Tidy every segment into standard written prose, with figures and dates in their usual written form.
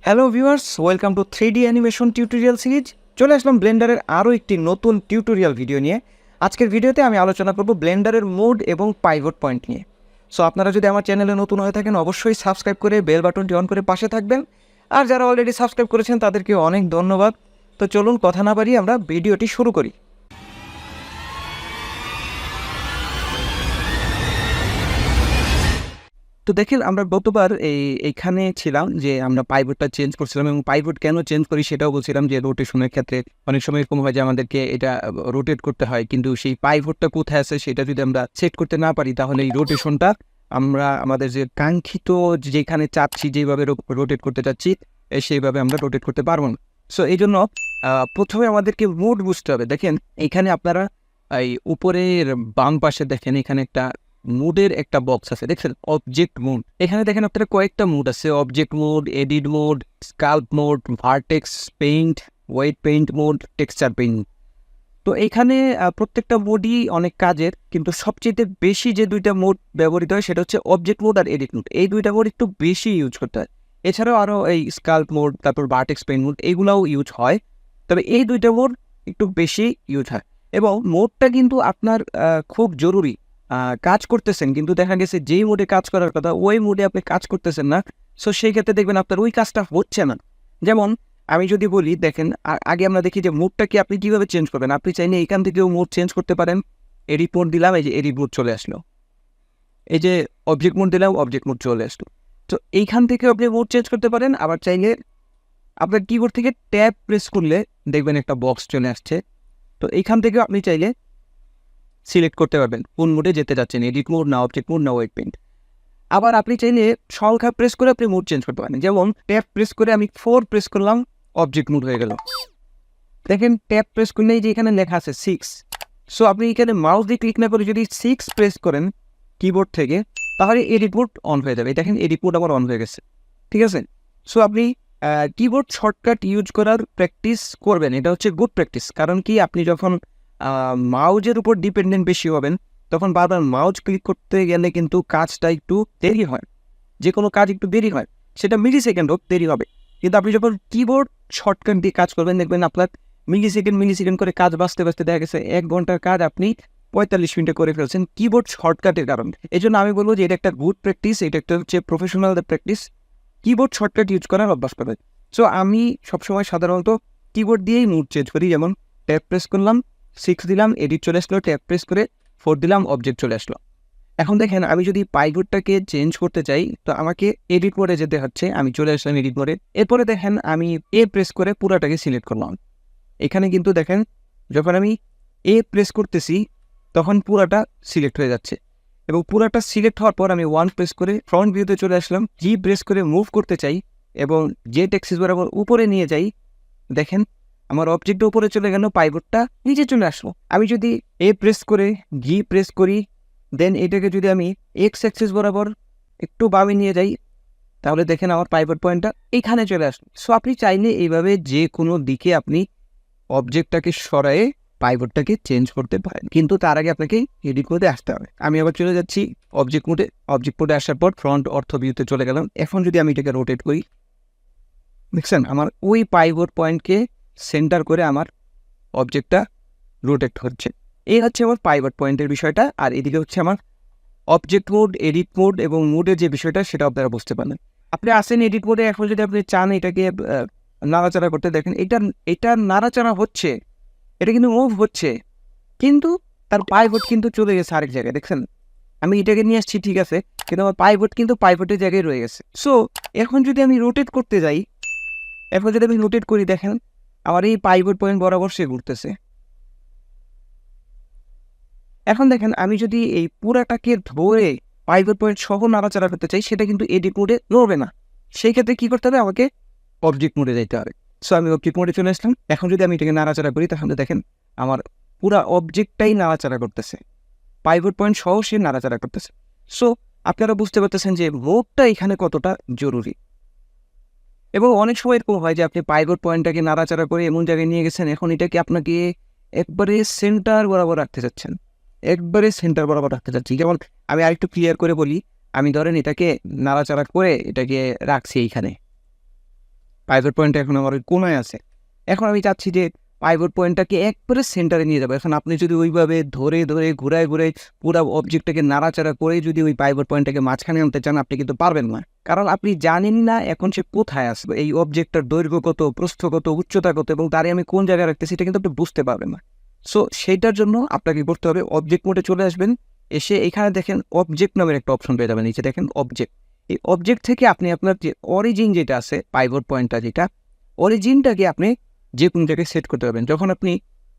Hello viewers, welcome to 3D animation tutorial series. চলে আসলাম ব্লেন্ডারের আরও একটি নতুন টিউটোরিয়াল ভিডিও নিয়ে। আজকের ভিডিওতে আমি আলোচনা করব ব্লেন্ডারের মোড এবং পাইভট পয়েন্ট নিয়ে। সো আপনারা যদি আমার চ্যানেলে নতুন হয়ে থাকেন অবশ্যই সাবস্ক্রাইব করে বেল বাটনটি অন করে পাশে থাকবেন, আর যারা অলরেডি সাবস্ক্রাইব করেছেন তাদেরকে অনেক ধন্যবাদ। তো চলুন কথা না বাড়িয়ে আমরা ভিডিওটি শুরু করি। তো দেখেন, আমরা গতবার এইখানে ছিলাম যে আমরা পাইভটটা চেঞ্জ করছিলাম, এবং পাইভট কেন চেঞ্জ করি সেটাও বলছিলাম যে রোটেশনের ক্ষেত্রে অনেক সময় এরকম হয় যে আমাদেরকে এটা রোটেট করতে হয়, কিন্তু সেই পাইভটটা কোথায় আছে সেটা যদি আমরা সেট করতে না পারি তাহলে এই রোটেশনটা আমরা আমাদের যে কাঙ্ক্ষিত যেখানে চাচ্ছি, যেভাবে রোটেট করতে চাচ্ছি সেইভাবে আমরা রোটেট করতে পারবো না। সো এই জন্য প্রথমে আমাদেরকে মোড বুঝতে হবে। দেখেন এখানে আপনারা এই উপরের বাম পাশে দেখেন এখানে একটা মুডের একটা বক্স আছে, দেখছেন অবজেক্ট মোড। এখানে দেখেন আপনারা কয়েকটা মুড আছে, object mode, edit mode, sculpt mode, vertex paint, weight paint mode, texture paint. তো এখানে প্রত্যেকটা মোডই অনেক কাজের, কিন্তু সবচেয়ে বেশি যে দুইটা মোড ব্যবহৃত হয় সেটা হচ্ছে অবজেক্ট মোড আর এডিট মোড। এই দুইটা মোড একটু বেশি ইউজ করতে হয়। এছাড়াও আরও এই স্কাল্প মোড, তারপর ভার্টেক্স পেইন্ট মোড, এগুলাও ইউজ হয়, তবে এই দুইটা মোড একটু বেশি ইউজ হয়। এবং মোডটা কিন্তু আপনার খুব জরুরি। কাজ করতেছেন কিন্তু দেখা গেছে যেই মোডে কাজ করার কথা ওই মোডে আপনি কাজ করতেছেন না, সো সেই ক্ষেত্রে দেখবেন আপনার ওই কাজটা হচ্ছে না। যেমন আমি যদি বলি, দেখেন আগে আমরা দেখি যে মোডটাকে আপনি কীভাবে চেঞ্জ করবেন। আপনি চাইলে এখান থেকেও মোড চেঞ্জ করতে পারেন। এডিট মোড দিলাম, এই যে এডিট মোড চলে আসলো। এই যে অবজেক্ট মোড দিলাম, অবজেক্ট মোড চলে আসলো। তো এইখান থেকে আপনি মোড চেঞ্জ করতে পারেন। আবার চাইলে আপনার কিবোর্ড থেকে ট্যাব প্রেস করলে দেখবেন একটা বক্স চলে আসছে। তো এইখান থেকেও আপনি চাইলে সিলেক্ট করতে পারবেন কোন মোডে যেতে যাচ্ছেন, এডিট মোড না অবজেক্ট মোড না ওয়েট পেইন্ট। আবার আপনি চাইলে সংখ্যা প্রেস করে আপনি মোড চেঞ্জ করতে পারেন। যেমন ট্যাব প্রেস করে আমি 4 প্রেস করলাম, অবজেক্ট মোড হয়ে গেল। দেখেন ট্যাব প্রেস করলেই যে এখানে লেখা আছে 6। সো আপনি এখানে মাউস দিয়ে ক্লিক না করে যদি 6 প্রেস করেন কিবোর্ড থেকে, তাহলে এডিট মোড অন হয়ে যাবে। দেখেন এডিট মোড আবার অন হয়ে গেছে, ঠিক আছে। সো আপনি কিবোর্ড শর্টকাট ইউজ করার প্র্যাকটিস করবেন, এটা হচ্ছে গুড প্র্যাকটিস। কারণ কি, আপনি যখন মাউজের উপর ডিপেন্ডেন্ট বেশি হবেন তখন বারবার মাউজ ক্লিক করতে গেলে কিন্তু কাজটা একটু দেরি হয়। যে কোনো কাজ একটু দেরি হয়, সেটা মিলি সেকেন্ড হোক দেরি হবে। কিন্তু আপনি যখন কিবোর্ড শর্টকাট দিয়ে কাজ করবেন দেখবেন আপনার মিলি সেকেন্ড করে কাজ বাঁচতে বাঁচতে দেখা গেছে 1 ঘন্টার কাজ আপনি 45 মিনিটে করে ফেলছেন কিবোর্ড শর্টকাটের কারণে। এই জন্য আমি বলবো যে এটা একটা গুড প্র্যাকটিস, এটা একটা হচ্ছে প্রফেশনালদের প্র্যাকটিস, কিবোর্ড শর্টকাট ইউজ করার অভ্যাস করবে। সো আমি সবসময় সাধারণত কিবোর্ড দিয়েই মুড চেঞ্জ করি। যেমন ট্যাব প্রেস করলাম, 6 দিলাম, এডিট চলে আসলো, ট্যাব প্রেস করে 4 দিলাম, অবজেক্ট চলে আসলো। এখন দেখেন আমি যদি পাইভটটাকে চেঞ্জ করতে চাই তো আমাকে এডিট মোডে যেতে হচ্ছে। আমি চলে আসলাম এডিট মোডে। এরপরে দেখেন আমি এ প্রেস করে পুরাটাকে সিলেক্ট করলাম। এখানে কিন্তু দেখেন যখন আমি এ প্রেস করতেছি তখন পুরাটা সিলেক্ট হয়ে যাচ্ছে, এবং পুরাটা সিলেক্ট হওয়ার পর আমি 1 প্রেস করে ফ্রন্ট ভিউতে চলে আসলাম। জি প্রেস করে মুভ করতে চাই এবং জেড অ্যাক্সিস বরাবর উপরে নিয়ে যাই। দেখেন আমার অবজেক্টটা উপরে চলে গেল, পাইভটটা নিচে চলে আসলো। আমি যদি এ প্রেস করে জি প্রেস করি, দেন এটাকে যদি আমি এক্স অ্যাক্সিস বরাবর একটু বামে নিয়ে যাই, তাহলে দেখেন আমার পাইভট পয়েন্টটা এইখানে চলে আসলো। সো আপনি চাইলে এইভাবে যে কোনো দিকে আপনি অবজেক্টটাকে সরায়ে পাইভটটাকে চেঞ্জ করতে পারেন, কিন্তু তার আগে আপনাকে এডিট মোডে আসতে হবে। আমি আবার চলে যাচ্ছি অবজেক্ট মোডে। অবজেক্ট মোডে আসার পর ফ্রন্ট অর্থ ভিউতে চলে গেলাম। এখন যদি আমি এটাকে রোটেট করি, দেখছেন আমার ওই পাইভট পয়েন্টকে সেন্টার করে আমার অবজেক্টটা রোটেট হচ্ছে। এই হচ্ছে আমার পাইভট পয়েন্টের বিষয়টা। আর এদিকে হচ্ছে আমার অবজেক্ট মোড, এডিট মোড এবং মোডের যে বিষয়টা সেটা আপনারা বুঝতে পারেন। আপনি আসেন এডিট মোডে, এখন যদি আপনি চান এটাকে নাড়াচাড়া করতে, দেখেন এটা নাড়াচাড়া হচ্ছে, এটা কিন্তু মুভ হচ্ছে, কিন্তু তার পাইভট কিন্তু চলে গেছে আরেক জায়গায়। দেখছেন আমি এটাকে নিয়ে আসছি ঠিক আছে, কিন্তু আমার পাইভট কিন্তু পাইভটের জায়গায় রয়ে গেছে। সো এখন যদি আমি রোটেট করতে যাই, এখন যদি আমি রোটেট করি, দেখেন আমার এই পাইভট পয়েন্ট বরাবর সে ঘুরতেছে। এখন দেখেন আমি যদি এই পুরাটাকে ধরে পাইভট পয়েন্ট সহ নাড়াচাড়া করতে চাই, সেটা কিন্তু এডিট মোডে নড়বে না। সেই ক্ষেত্রে কী করতে হবে, আমাকে অবজেক্ট মোডে যেতে হবে। সো আমি অবজেক্ট মোডে চলে আসলাম। এখন যদি আমি এটাকে নাড়াচাড়া করি, তাহলে দেখেন আমার পুরা অবজেক্টটাই নাড়াচাড়া করতেছে, পাইভট পয়েন্ট সহ সে নাড়াচাড়া করতেছে। সো আপনারা বুঝতে পারতেছেন যে মোডটা এখানে কতটা জরুরি। এবং অনেক সময় এরকম হয় যে আপনি পাইভট পয়েন্টটাকে নাড়াচাড়া করে এমন জায়গায় নিয়ে গেছেন, এখন এটাকে আপনাকে একবারে সেন্টার বরাবর রাখতে চাচ্ছেন, একবারে সেন্টার বরাবর রাখতে চাচ্ছি। যেমন আমি আরেকটু ক্লিয়ার করে বলি, আমি ধরেন এটাকে নাড়াচাড়া করে এটাকে রাখছি এইখানে, পাইভট পয়েন্টটা এখন আমার ওই কোনায় আছে। এখন আমি চাচ্ছি যে পাইভট পয়েন্টটাকে একবারে সেন্টারে নিয়ে যাবো। এখন আপনি যদি ওইভাবে ধরে ঘুরায় পুরো অবজেক্টটাকে নাড়াচাড়া করে যদি ওই পাইভট পয়েন্টটাকে মাঝখানে আনতে চান, আপনি কিন্তু পারবেন না। কারণ আপনি জানেন না এখন সে কোথায় আসবে, এই অবজেক্টটার দৈর্ঘ্য কত, প্রস্থ কত, উচ্চতা কত এবং তারে আমি কোন জায়গায় রাখতেছি এটা কিন্তু আপনি বুঝতে পারবেন না। সো সেইটার জন্য আপনাকে করতে হবে, অবজেক্ট মোডে চলে আসবেন। এসে এখানে দেখেন অবজেক্ট নামের একটা অপশন পেয়ে যাবেন, নিচে দেখেন অবজেক্ট। এই অবজেক্ট থেকে আপনি আপনার যে অরিজিন যেটা আছে, পাইভট পয়েন্টটা যেটা, অরিজিনটাকে আপনি যে কোনো জায়গায় সেট করতে পারবেন। যখন আপনি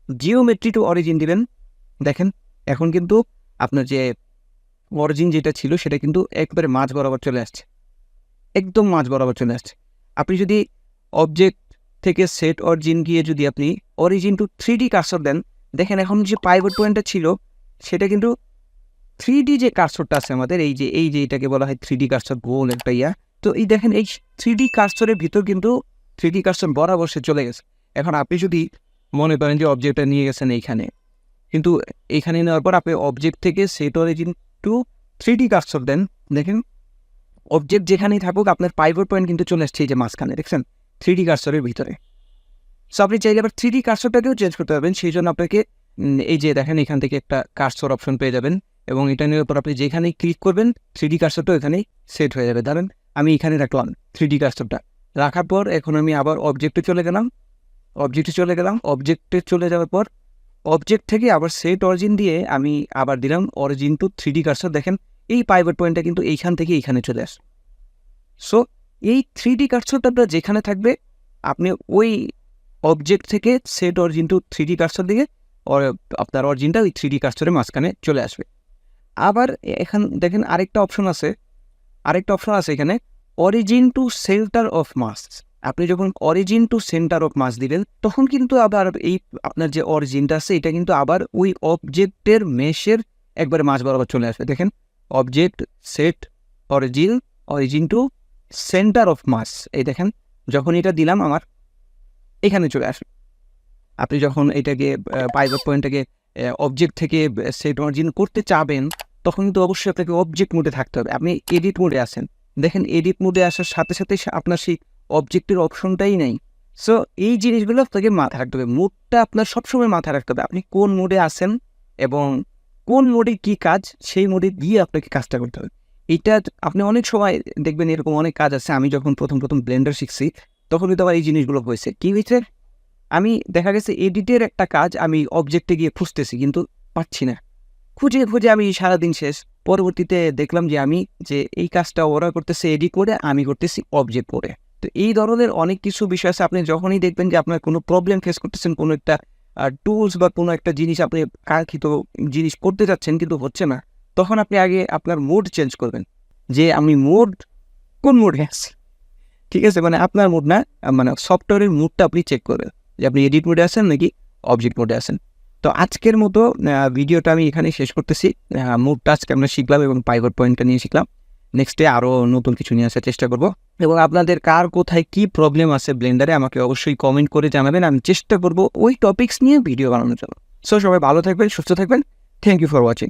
জিওমেট্রি টু অরিজিন দিবেন, দেখেন এখন কিন্তু আপনার যে অরিজিন যেটা ছিল সেটা কিন্তু একবারে মাঝ বরাবর চলে আসছে, একদম মাঝ বরাবর চলে আসছে। আপনি যদি অবজেক্ট থেকে সেট অরিজিন গিয়ে যদি আপনি অরিজিন টু 3D কার্সর দেন, দেখেন এখন যে পাইভট পয়েন্টটা ছিল সেটা কিন্তু 3D যে কার্সরটা আছে আমাদের, এই যে এটাকে বলা হয় 3D কার্সর, গোল একটা ইয়া। তো এই দেখেন এই 3D কার্সরের ভিতর কিন্তু 3D কার্সর বরাবর সে চলে গেছে। এখন আপনি যদি মনে করেন যে অবজেক্টটা নিয়ে গেছেন এইখানে, কিন্তু এইখানে নেওয়ার পর আপনি অবজেক্ট থেকে set origin to 3D cursor দেন, দেখেন অবজেক্ট যেখানেই থাকুক আপনার পাইভট পয়েন্ট কিন্তু চলে আসছে এই যে মাঝখানে, দেখছেন 3D কার্সরের ভিতরে। সো আপনি চাইলে আবার 3D কার্সরটাকেও চেঞ্জ করতে পারবেন। সেই জন্য আপনাকে এই যে দেখেন এখান থেকে একটা কার্সর অপশন পেয়ে যাবেন এবং এটা নেওয়ার পর আপনি যেখানেই ক্লিক করবেন 3D কার্সরটা এখানেই সেট হয়ে যাবে। ধরেন আমি এখানে রাখলাম 3D কার্সরটা, রাখার পর এখন আমি আবার অবজেক্টে চলে গেলাম, অবজেক্টে চলে যাওয়ার পর অবজেক্ট থেকে আবার সেট অরিজিন দিয়ে আমি আবার দিলাম অরিজিন টু 3D কার্সর। দেখেন এই পাইভট পয়েন্টটা কিন্তু এইখান থেকে এইখানে চলে আসে। সো এই 3D কার্সরটা আপনার যেখানে থাকবে আপনি ওই অবজেক্ট থেকে set origin to 3D cursor দিকে আপনার অরিজিনটা ওই 3D কার্সরের মাঝখানে চলে আসবে। আবার এখান দেখেন আরেকটা অপশন আছে এখানে, origin to centre of mass. আপনি যখন origin to centre of mass দিবেন তখন কিন্তু আবার এই আপনার যে অরিজিনটা আছে এটা কিন্তু আবার ওই অবজেক্টের মেশের একবারে মাঝ বরাবর চলে আসবে। দেখেন object set origin to centre of mass, এই দেখেন যখন এটা দিলাম আমার এখানে চলে আসবে। আপনি যখন এটাকে পাইভট পয়েন্টটাকে অবজেক্ট থেকে সেট অরিজিন করতে চাবেন তখন কিন্তু অবশ্যই আপনাকে অবজেক্ট মোডে থাকতে হবে। আপনি এডিট মোডে আসেন, দেখেন এডিট মোডে আসার সাথে সাথে আপনার সেই অবজেক্টের অপশনটাই নেই। সো এই জিনিসগুলো আপনাকে মাথায় রাখতে হবে, মোডটা আপনার সবসময় মাথায় রাখতে হবে। আপনি কোন মোডে আসেন এবং কোন মোডে কী কাজ, সেই মোডে গিয়ে আপনাকে কাজটা করতে হবে। এটা আপনি অনেক সময় দেখবেন এরকম অনেক কাজ আছে। আমি যখন প্রথম ব্লেন্ডার শিখছি তখন কিন্তু আবার এই জিনিসগুলো হয়েছে। কী হয়েছে, আমি দেখা গেছে এডিটের একটা কাজ আমি অবজেক্টে গিয়ে খুঁজতেছি কিন্তু পাচ্ছি না, খুঁজে আমি সারাদিন শেষ। পরবর্তীতে দেখলাম যে আমি যে এই কাজটা ওরা করতেছে এডিট করে, আমি করতেছি অবজেক্ট করে। তো এই ধরনের অনেক কিছু বিষয় আছে। আপনি যখনই দেখবেন যে আপনার কোনো প্রবলেম ফেস করতেছেন, কোনো একটা টুলস বা কোনো একটা জিনিস আপনি কাঙ্ক্ষিত জিনিস করতে যাচ্ছেন কিন্তু হচ্ছে না, তখন আপনি আগে আপনার মোড চেঞ্জ করবেন, যে আমি কোন মোডে আছি। ঠিক আছে, মানে আপনার মুড না, মানে সফটওয়্যারের মুডটা আপনি চেক করবেন যে আপনি এডিট মোডে আছেন নাকি অবজেক্ট মোডে আছেন। তো আজকের মতো ভিডিওটা আমি এখানেই শেষ করতেছি। মুডটা আজকে আমরা শিখলাম এবং পাইভট পয়েন্টটা নিয়ে শিখলাম। নেক্সটে আরও নতুন কিছু নিয়ে আসার চেষ্টা করব এবং আপনাদের কার কোথায় কী প্রবলেম আছে ব্লেন্ডারে আমাকে অবশ্যই কমেন্ট করে জানাবেন। আমি চেষ্টা করব ওই টপিকস নিয়ে ভিডিও বানানোর জন্য। সো সবাই ভালো থাকবেন, সুস্থ থাকবেন। Thank you for watching.